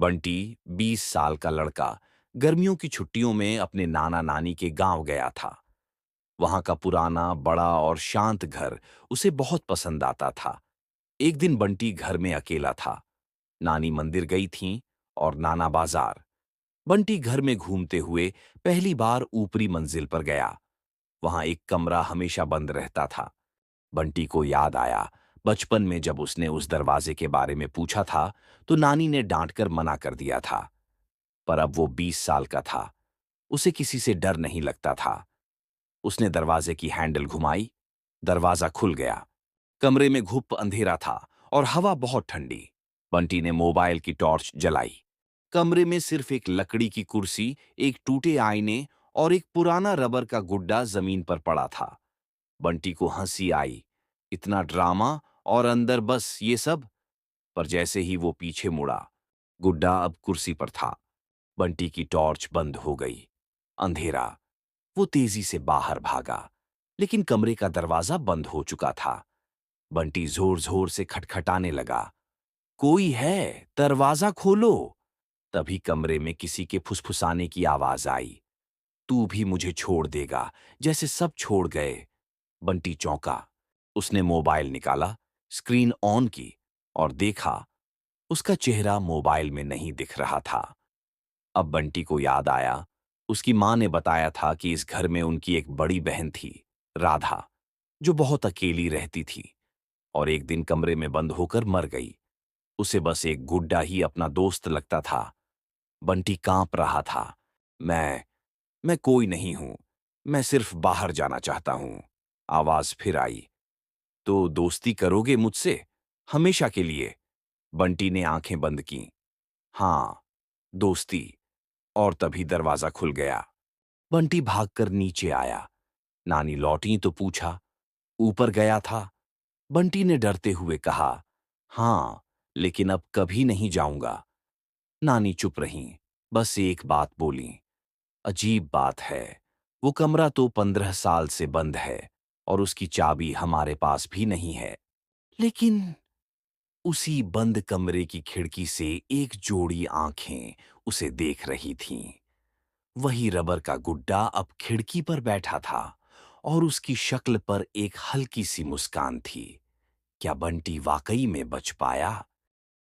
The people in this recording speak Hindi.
बंटी 20 साल का लड़का गर्मियों की छुट्टियों में अपने नाना नानी के गांव गया था। वहां का पुराना बड़ा और शांत घर उसे बहुत पसंद आता था। एक दिन बंटी घर में अकेला था। नानी मंदिर गई थीं और नाना बाजार। बंटी घर में घूमते हुए पहली बार ऊपरी मंजिल पर गया। वहां एक कमरा हमेशा बंद रहता था। बंटी को याद आया बचपन में जब उसने उस दरवाजे के बारे में पूछा था तो नानी ने डांटकर मना कर दिया था। पर अब वो 20 साल का था। उसे किसी से डर नहीं लगता था। उसने दरवाजे की हैंडल घुमाई। दरवाजा खुल गया। कमरे में घुप अंधेरा था और हवा बहुत ठंडी। बंटी ने मोबाइल की टॉर्च जलाई। कमरे में सिर्फ एक लकड़ी की कुर्सी, एक टूटे आईने और एक पुराना रबर का गुड्डा जमीन पर पड़ा था। बंटी को हंसी आई। इतना ड्रामा और अंदर बस ये सब। पर जैसे ही वो पीछे मुड़ा, गुड्डा अब कुर्सी पर था। बंटी की टॉर्च बंद हो गई। अंधेरा। वो तेजी से बाहर भागा, लेकिन कमरे का दरवाजा बंद हो चुका था। बंटी जोर जोर से खटखटाने लगा। कोई है, दरवाजा खोलो। तभी कमरे में किसी के फुसफुसाने की आवाज आई। तू भी मुझे छोड़ देगा जैसे सब छोड़ गए। बंटी चौंका। उसने मोबाइल निकाला, स्क्रीन ऑन की और देखा उसका चेहरा मोबाइल में नहीं दिख रहा था। अब बंटी को याद आया, उसकी माँ ने बताया था कि इस घर में उनकी एक बड़ी बहन थी, राधा, जो बहुत अकेली रहती थी और एक दिन कमरे में बंद होकर मर गई। उसे बस एक गुड्डा ही अपना दोस्त लगता था। बंटी कांप रहा था। मैं मैं कोई नहीं हूं। मैं सिर्फ बाहर जाना चाहता हूं। आवाज फिर आई। तो दोस्ती करोगे मुझसे? हमेशा के लिए? बंटी ने आंखें बंद की। हाँ, दोस्ती। और तभी दरवाजा खुल गया। बंटी भागकर नीचे आया। नानी लौटी तो पूछा, ऊपर गया था? बंटी ने डरते हुए कहा, हाँ, लेकिन अब कभी नहीं जाऊंगा। नानी चुप रहीं, बस एक बात बोली, अजीब बात है, वो कमरा तो 15 साल से बंद है और उसकी चाबी हमारे पास भी नहीं है। लेकिन उसी बंद कमरे की खिड़की से एक जोड़ी आंखें उसे देख रही थीं। वही रबर का गुड्डा अब खिड़की पर बैठा था और उसकी शक्ल पर एक हल्की सी मुस्कान थी। क्या बंटी वाकई में बच पाया?